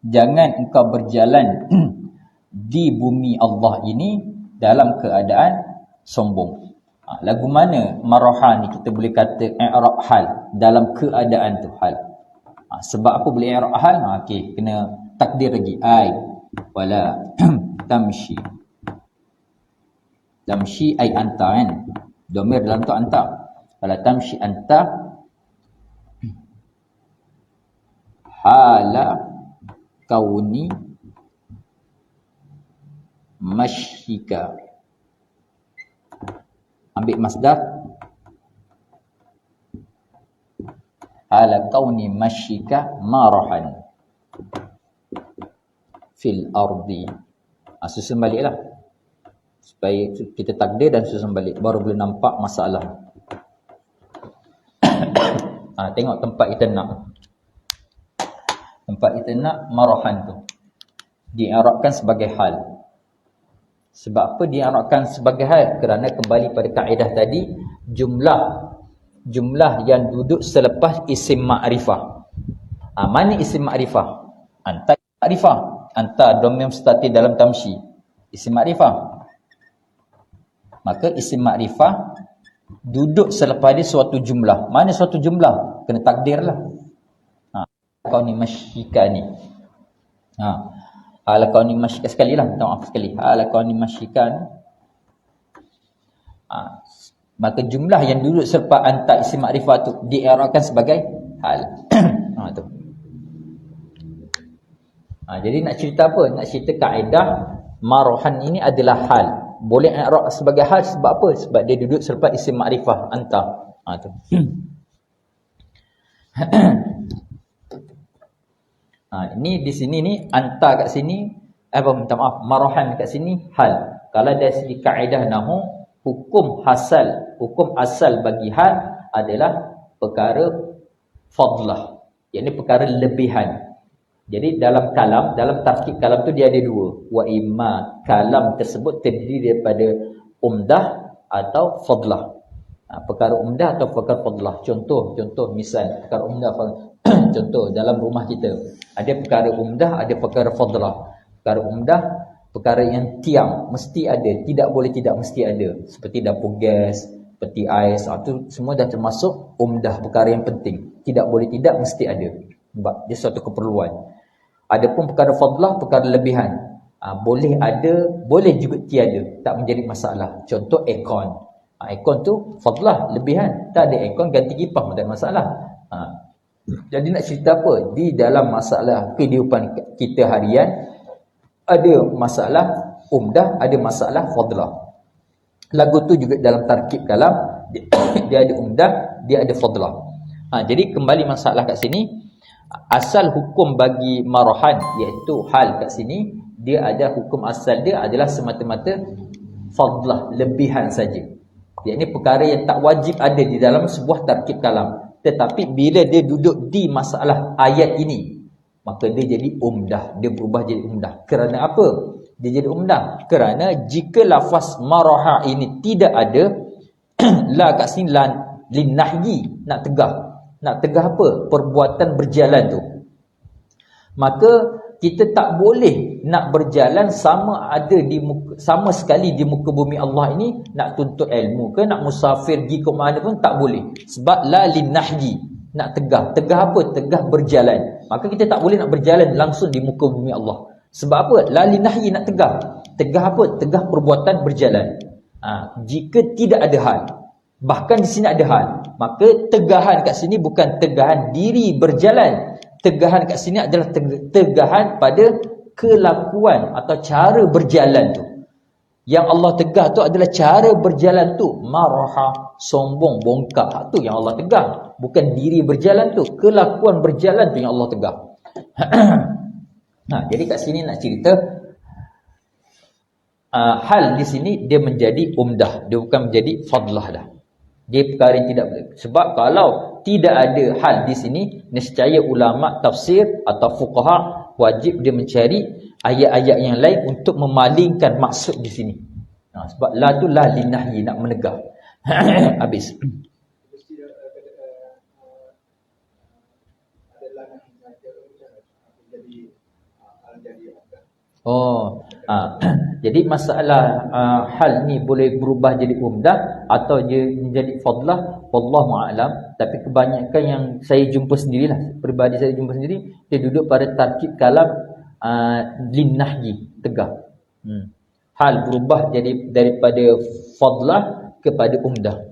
Speaker 1: Jangan engkau berjalan di bumi Allah ini dalam keadaan sombong. Lagu mana maraha ni kita boleh kata i'rab hal, dalam keadaan tu hal. Sebab apa boleh i'rab hal? Okey, kena takdir lagi. Ai wala tamshi. Tamshi ai anta kan. Domir dalam tu anta. Wala tamshi anta hala kauni mashyika. Ambil masdar hala kauni mashyika marahan fil ardi. Susun baliklah supaya kita takdir dan susun balik, baru boleh nampak masalah. Tengok tempat kita nak. Tempat kita nak marahan tu diarabkan sebagai hal. Sebab apa diarabkan sebagai hal? Kerana kembali pada kaedah tadi, jumlah yang duduk selepas isim ma'rifah. Mana isim ma'rifah? Anta ma'rifah. Anta dhamir mustati dalam tamshi, isim ma'rifah. Maka isim ma'rifah duduk selepas dia suatu jumlah. Mana suatu jumlah? Kena takdirlah. Kau ni masyika ni. Hala kau ni masyika sekali lah. Maaf sekali. Hala kau ni masyika ni. Maka jumlah yang duduk selepas anta isim ma'rifah tu diarahkan sebagai hal. Tu. Jadi nak cerita apa? Nak cerita kaedah marahan ini adalah hal. Boleh i'rab sebagai hal sebab apa? Sebab dia duduk selepas isim ma'rifah anta. Tu. Ini di sini ni anta kat sini, minta maaf, marahan kat sini hal. Kalau dari segi kaedah nahwu, hukum asal bagi hal adalah perkara fadlah, yakni perkara lebihan. Jadi dalam kalam, dalam tarkib kalam tu dia ada dua. Wa imma kalam tersebut terdiri daripada umdah atau fadlah. Perkara umdah atau perkara fadlah. Contoh misal perkara umdah. Contoh dalam rumah kita ada perkara umdah, ada perkara fadlah. Perkara umdah, perkara yang tiang mesti ada, tidak boleh tidak mesti ada. Seperti dapur gas, peti ais, itu semua dah termasuk umdah, perkara yang penting. Tidak boleh tidak mesti ada. Sebab dia suatu keperluan. Adapun perkara fadlah, perkara lebihan. Boleh ada, boleh juga tiada, tak menjadi masalah. Contoh aircon. Aircon tu fadlah, lebihan. Tak ada aircon, ganti kipas pun tak ada masalah. Jadi nak cerita apa? Di dalam masalah kehidupan kita harian, ada masalah umdah, ada masalah fadlah. Lagu tu juga dalam tarkib kalam, dia ada umdah, dia ada fadlah. Jadi kembali masalah kat sini, asal hukum bagi marahan iaitu hal kat sini, dia ada hukum asal dia adalah semata-mata fadlah, lebihan saja. Ini perkara yang tak wajib ada di dalam sebuah tarkib kalam. Tetapi bila dia duduk di masalah ayat ini, maka dia jadi umdah, dia berubah jadi umdah. Kerana apa? Dia jadi umdah kerana jika lafaz maraha ini tidak ada, la kat sini la linnahyi, nak tegah. Nak tegah apa? Perbuatan berjalan tu. Maka kita tak boleh nak berjalan sama ada di muka, sama sekali di muka bumi Allah ini, nak tuntut ilmu ke, nak musafir pergi ke mana pun tak boleh. Sebab la linnahyi, nak tegah. Tegah apa? Tegah berjalan. Maka kita tak boleh nak berjalan langsung di muka bumi Allah. Sebab apa? La linnahyi, nak tegah. Tegah apa? Tegah perbuatan berjalan. Jika tidak ada hal, bahkan di sini ada hal, maka tegahan kat sini bukan tegahan diri berjalan. Tegahan kat sini adalah tegahan pada kelakuan atau cara berjalan tu. Yang Allah tegah tu adalah cara berjalan tu. Maraha, sombong, bongkak, tu yang Allah tegah. Bukan diri berjalan tu, kelakuan berjalan tu yang Allah tegah. Jadi kat sini nak cerita hal di sini dia menjadi umdah, dia bukan menjadi fadlah dah. Dia perkara yang tidak boleh. Sebab kalau tidak ada hal di sini, nescaya ulama tafsir atau fuqaha wajib dia mencari ayat-ayat yang lain untuk memalingkan maksud di sini. Sebab la tu la linahyi, nak menegah. Habis. Jadi masalah hal ni boleh berubah jadi umdah atau dia menjadi fadlah, wallahu a'lam. Tapi kebanyakan yang saya jumpa sendirilah, peribadi saya jumpa sendiri, dia duduk pada tarkib kalam linnahyi, tegah. Hal berubah jadi daripada fadlah kepada umdah.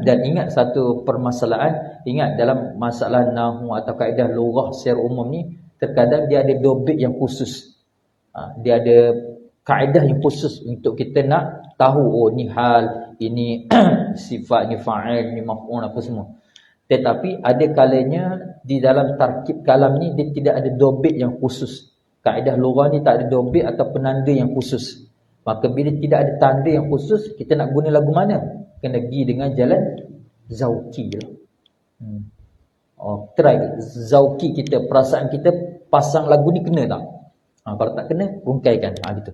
Speaker 1: Dan ingat satu permasalahan, ingat dalam masalah nahwu atau kaedah lughah secara umum ni, terkadang dia ada dobit yang khusus. Dia ada kaedah yang khusus untuk kita nak tahu, oh ni hal, ini sifat, ni fa'il, ni maf'ul, apa semua. Tetapi ada kalanya di dalam tarkib kalam ni dia tidak ada dobit yang khusus. Kaedah lughah ni tak ada dobit atau penanda yang khusus. Maka bila tidak ada tanda yang khusus, kita nak guna lagu mana? Kena pergi dengan jalan zauki lah. Try zauki kita, perasaan kita pasang lagu ni kena tak? Kalau tak kena, bungkaikan. Gitu.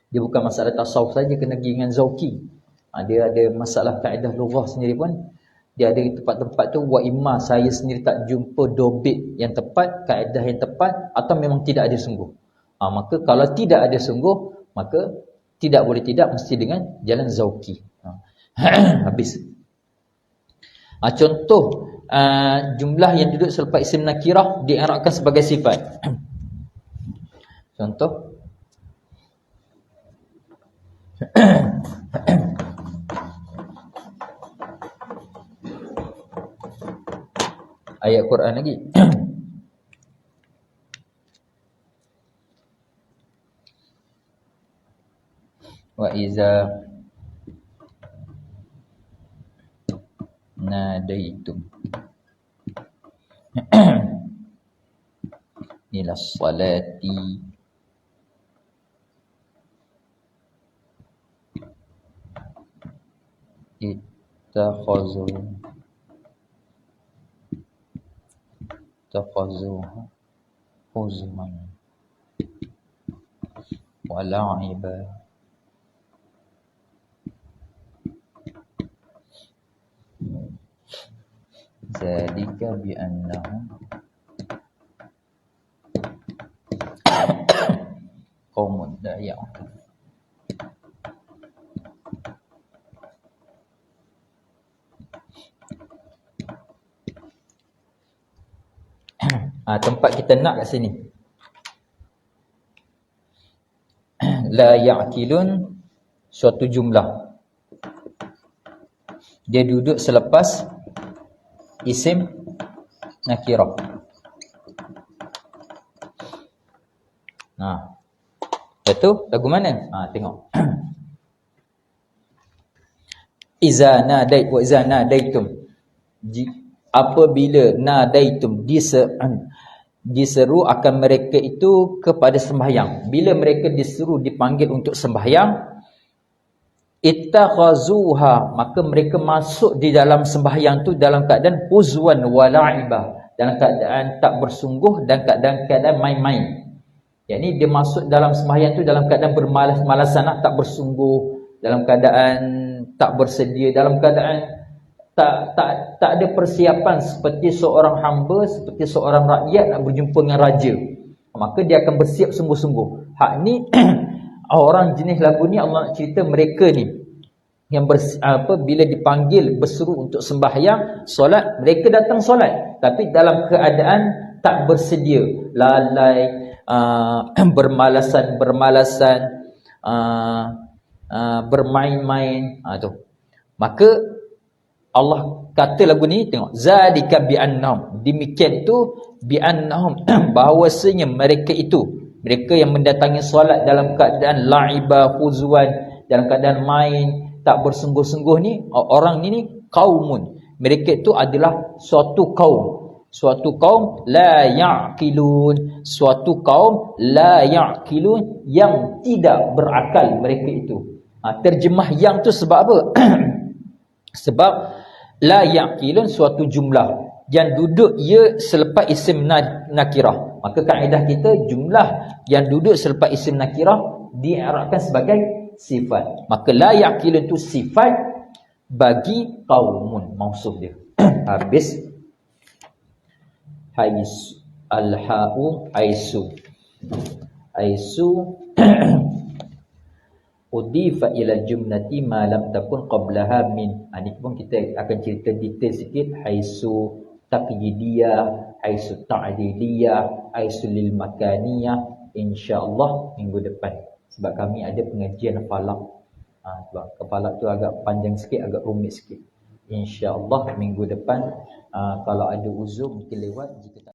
Speaker 1: Dia bukan masalah tasawuf saja, kena pergi dengan zauki. Dia ada masalah kaedah lughah sendiri pun. Dia ada tempat-tempat tu, wa imma saya sendiri tak jumpa dobit yang tepat, kaedah yang tepat, atau memang tidak ada sungguh. Maka kalau tidak ada sungguh, maka tidak boleh tidak, mesti dengan jalan zauki. Habis. Contoh jumlah yang duduk selepas isim nakirah diarabkan sebagai sifat. Contoh ayat Quran lagi. Wa iza nadaitum ila salati takhazuha huzman wa la'iba zalika bi annahum qaumun la ya'qilun. Tempat kita nak kat sini. La ya'qilun suatu jumlah. Dia duduk selepas isim nakirah. Lepas tu lagu mana? Tengok. Iza nadait wa iza nadaitum. Apabila nadaitum diseru akan mereka itu kepada sembahyang. Bila mereka diseru dipanggil untuk sembahyang, ittakhazuha, maka mereka masuk di dalam sembahyang tu dalam keadaan huzwan wa la'ibah, dalam keadaan tak bersungguh dan keadaan main-main. Yakni dia masuk dalam sembahyang tu dalam keadaan bermalas-malasan, tak bersungguh, dalam keadaan tak bersedia, dalam keadaan tak ada persiapan seperti seorang hamba, seperti seorang rakyat nak berjumpa dengan raja. Maka dia akan bersiap sungguh-sungguh. Hak ni orang jenis lagu ni Allah nak cerita mereka ni yang bila dipanggil berseru untuk sembahyang solat, mereka datang solat tapi dalam keadaan tak bersedia, lalai, bermalasan, bermain-main. Tu maka Allah kata lagu ni, tengok, zalika bi'annahum, demikian tu bi'annahum, bahawasanya mereka yang mendatangi solat dalam keadaan la'ibah, huzwan, dalam keadaan main, tak bersungguh-sungguh ni, orang ni qaumun, mereka itu adalah suatu kaum la ya'qilun, suatu kaum la ya'qilun, yang tidak berakal mereka itu. Terjemah yang tu sebab apa? Sebab la ya'qilun suatu jumlah yang duduk ia selepas isim nakirah. Maka kaedah kita, jumlah yang duduk selepas isim nakirah diarabkan sebagai sifat. Maka la ya'qilun tu sifat bagi qaumun, mausuf dia. Habis hais al-ha'u aisu udifa ila jumlati ma lam takun qablaha min. Ni pun kita akan cerita detail sikit. Haisu taqyidiyah, haisu ta'diliyah, haisu lil makaniyah, insya-Allah minggu depan. Sebab kami ada pengajian falak. Sebab falak tu agak panjang sikit, agak rumit sikit. Insya-Allah minggu depan, kalau ada uzur mungkin lewat, jika tak